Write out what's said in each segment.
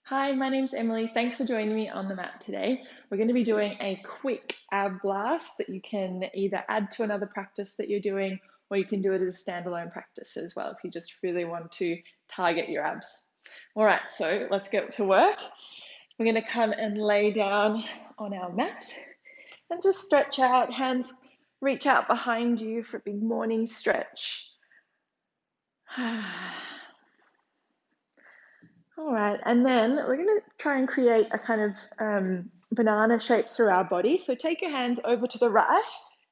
Hi, my name's Emily. Thanks for joining me on the mat today. We're going to be doing a quick ab blast that you can either add to another practice that you're doing, or you can do it as a standalone practice as well if you just really want to target your abs. All right, so let's get to work. We're going to come and lay down on our mat and just stretch out, hands reach out behind you for a big morning stretch. All right, and then we're going to try and create a kind of banana shape through our body. So take your hands over to the right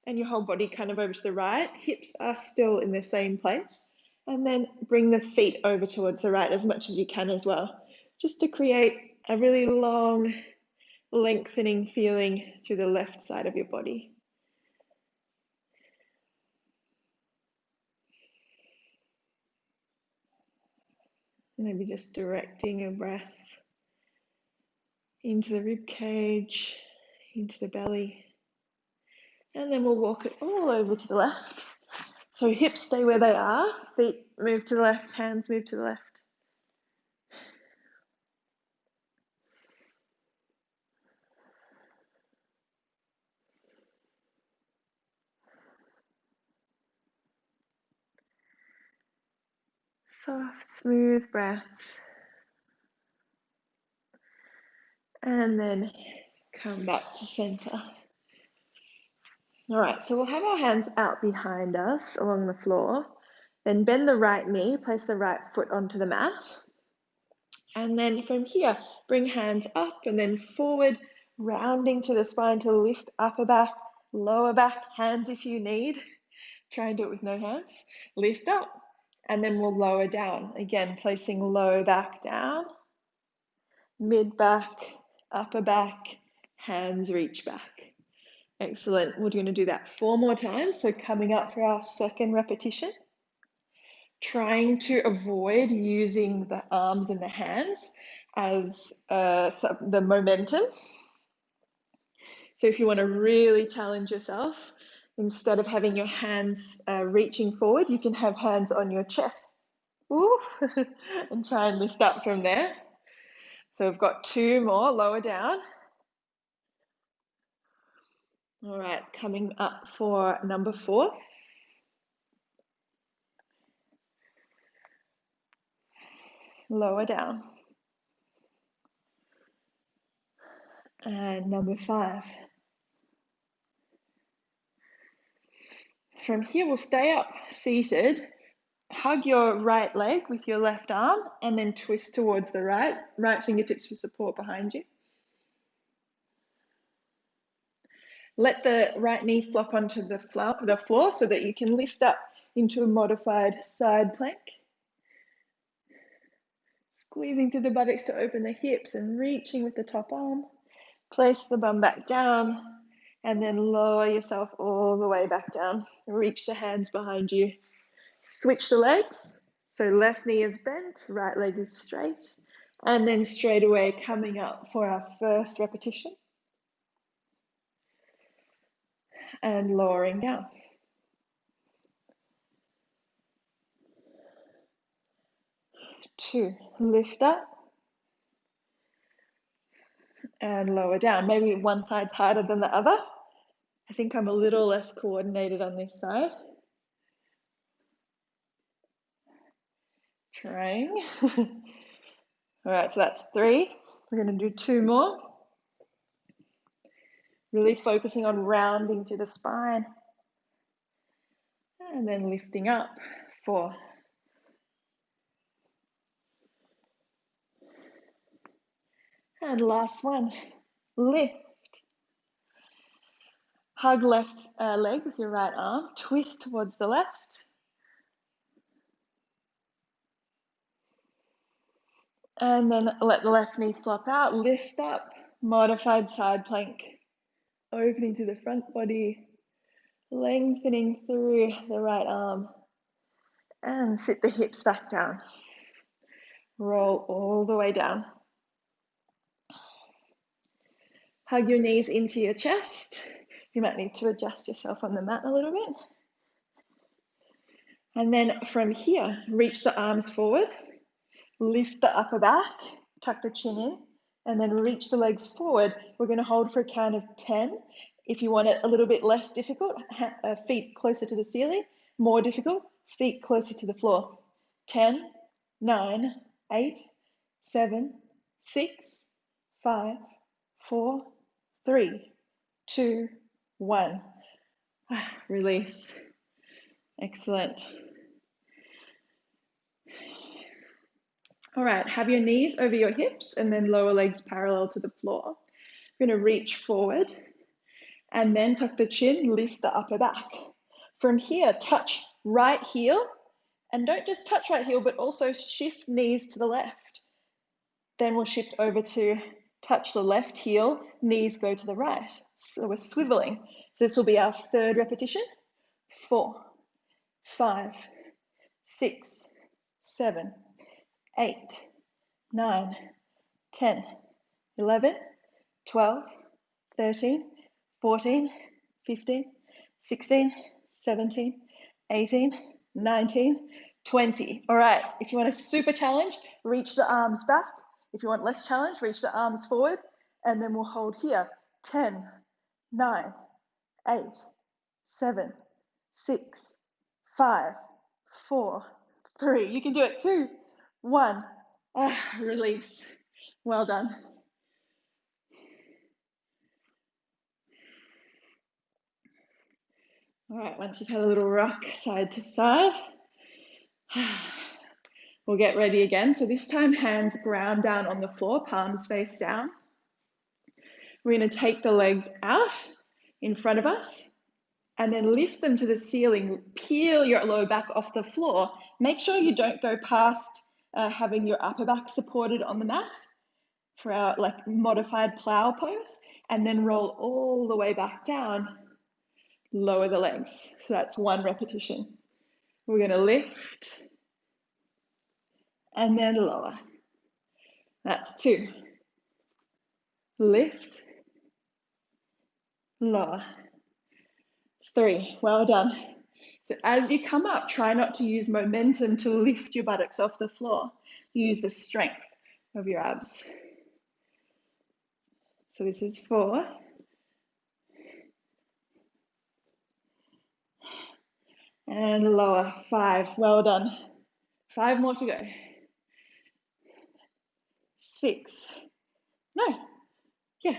and your whole body kind of over to the right. Hips are still in the same place. And then bring the feet over towards the right as much as you can as well, just to create a really long, lengthening feeling through the left side of your body. Maybe just directing your breath into the rib cage, into the belly. And then we'll walk it all over to the left. So hips stay where they are, feet move to the left, hands move to the left. Soft, smooth breaths. And then come back to center. All right, so we'll have our hands out behind us along the floor. Then bend the right knee, place the right foot onto the mat. And then from here, bring hands up and then forward, rounding to the spine to lift upper back, lower back, hands if you need. Try and do it with no hands. Lift up, and then we'll lower down. Again, placing low back down, mid back, upper back, hands reach back. Excellent. We're going to do that 4 more times. So coming up for our second repetition. Trying to avoid using the arms and the hands as the momentum. So if you want to really challenge yourself, instead of having your hands reaching forward, you can have hands on your chest. Ooh, and try and lift up from there. So we've got 2 more, lower down. All right, coming up for number 4. Lower down. And number 5. From here, we'll stay up seated. Hug your right leg with your left arm and then twist towards the right fingertips for support behind you. Let the right knee flop onto the floor so that you can lift up into a modified side plank. Squeezing through the buttocks to open the hips and reaching with the top arm. Place the bum back down and then lower yourself all the way back down. Reach the hands behind you. Switch the legs. So left knee is bent, right leg is straight. And then straight away coming up for our first repetition. And lowering down. Two, lift up. And lower down. Maybe one side's harder than the other. I think I'm a little less coordinated on this side. Trying. All right, so that's 3. We're going to do 2 more. Really focusing on rounding through the spine. And then lifting up. 4. And last one. Lift. Hug left leg with your right arm. Twist towards the left. And then let the left knee flop out. Lift up. Modified side plank. Opening through the front body. Lengthening through the right arm. And sit the hips back down. Roll all the way down. Hug your knees into your chest. You might need to adjust yourself on the mat a little bit. And then from here, reach the arms forward. Lift the upper back. tuck the chin in, and then reach the legs forward. We're going to hold for a count of 10. If you want it a little bit less difficult, feet closer to the ceiling. More difficult, feet closer to the floor. 10, 9, 8, 7, 6, 5, 4, 3, 2, 1. Release. Excellent. All right, have your knees over your hips and then lower legs parallel to the floor. We're going to reach forward and then tuck the chin, lift the upper back. From here, touch right heel, and don't just touch right heel, but also shift knees to the left. Then we'll shift over to touch the left heel, knees go to the right. So we're swiveling. So this will be our third repetition. 4, 5, 6, 7, 8, 9, 10, 11, 12, 13, 14, 15, 16, 17, 18, 19, 20. All right, if you want a super challenge, reach the arms back. If you want less challenge, reach the arms forward, and then we'll hold here. 10, 9, 8, 7, 6, 5, 4, 3. You can do it. 2, 1. Release. Well done. All right, once you've had a little rock side to side, we'll get ready again. So this time, hands ground down on the floor, palms face down. We're going to take the legs out in front of us and then lift them to the ceiling. Peel your lower back off the floor. Make sure you don't go past having your upper back supported on the mat for our modified plow pose, and then roll all the way back down. Lower the legs. So that's 1 repetition. We're going to lift and then lower. That's 2. Lift, lower. 3. Well done. So as you come up, try not to use momentum to lift your buttocks off the floor. Use the strength of your abs. So this is 4. And lower. 5. Well done. 5 more to go. 6. No. Yeah.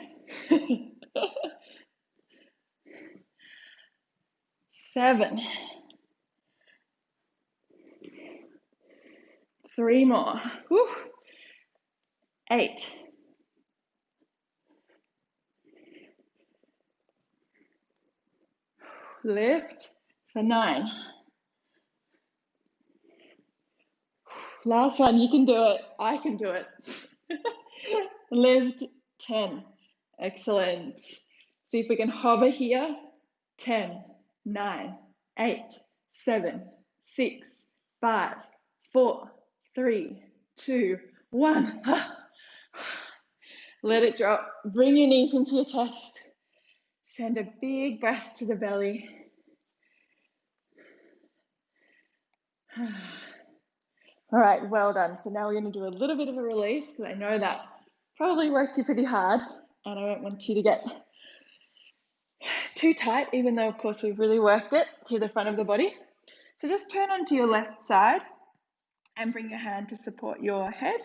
7. 3 more. Whew. 8. 'Lift for 9. Last one, you can do it. I can do it. Lift 10. Excellent. See if we can hover here. 10, 9, 8, 7, 6, 5, 4, 3, 2, 1. Let it drop. Bring your knees into your chest. Send a big breath to the belly. All right, well done. So now we're going to do a little bit of a release, because I know that probably worked you pretty hard, and I don't want you to get too tight, even though, of course, we've really worked it through the front of the body. So just turn onto your left side and bring your hand to support your head.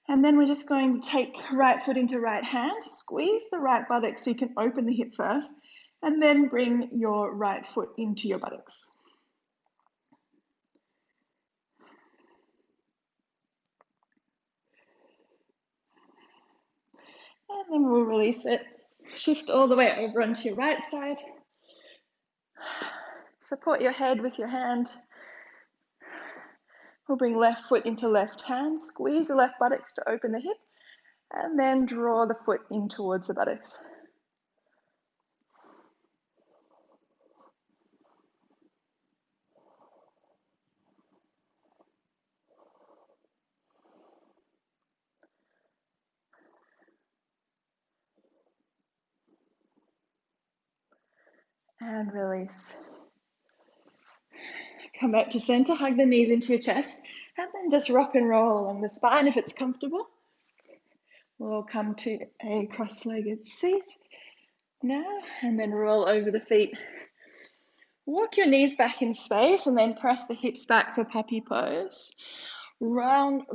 And then we're just going to take right foot into right hand, squeeze the right buttocks so you can open the hip first, and then bring your right foot into your buttocks. And then we'll release it. Shift all the way over onto your right side. Support your head with your hand. We'll bring left foot into left hand, squeeze the left buttocks to open the hip, and then draw the foot in towards the buttocks. And release. Come back to center, hug the knees into your chest, and then just rock and roll along the spine if it's comfortable. We'll come to a cross-legged seat now, and then roll over the feet. Walk your knees back in space and then press the hips back for puppy pose. Round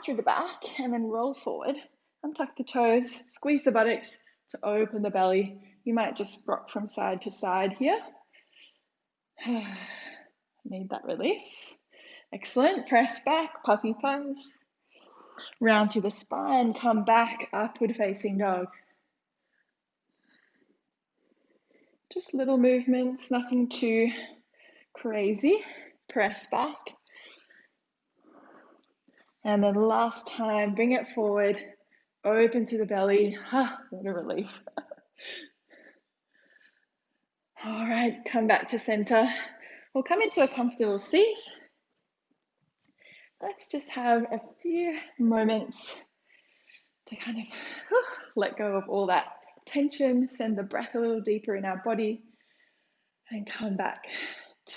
through the back and then roll forward. Untuck the toes, squeeze the buttocks to open the belly. You might just rock from side to side here. Need that release. Excellent. Press back, puppy pose. Round through the spine, come back, upward facing dog. Just little movements, nothing too crazy. Press back. And then last time, bring it forward, open to the belly. What a relief. All right, come back to center. We'll come into a comfortable seat. Let's just have a few moments to kind of let go of all that tension, send the breath a little deeper in our body, and come back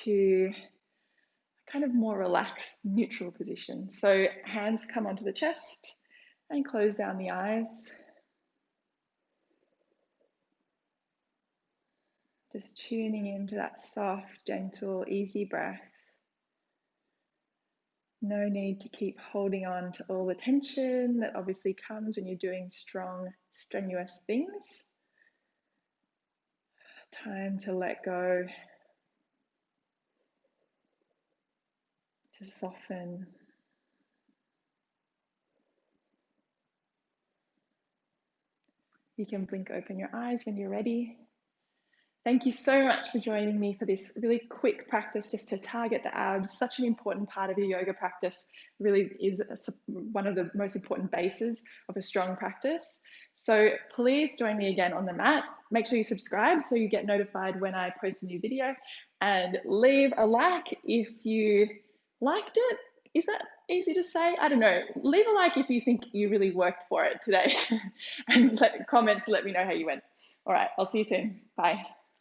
to a kind of more relaxed, neutral position. So hands come onto the chest and close down the eyes. Just tuning into that soft, gentle, easy breath. No need to keep holding on to all the tension that obviously comes when you're doing strong, strenuous things. Time to let go, to soften. You can blink open your eyes when you're ready. Thank you so much for joining me for this really quick practice just to target the abs. Such an important part of your yoga practice. Really is one of the most important bases of a strong practice. So please join me again on the mat. Make sure you subscribe so you get notified when I post a new video, and leave a like if you liked it. Is that easy to say? I don't know. Leave a like if you think you really worked for it today and comment to let me know how you went. All right, I'll see you soon. Bye.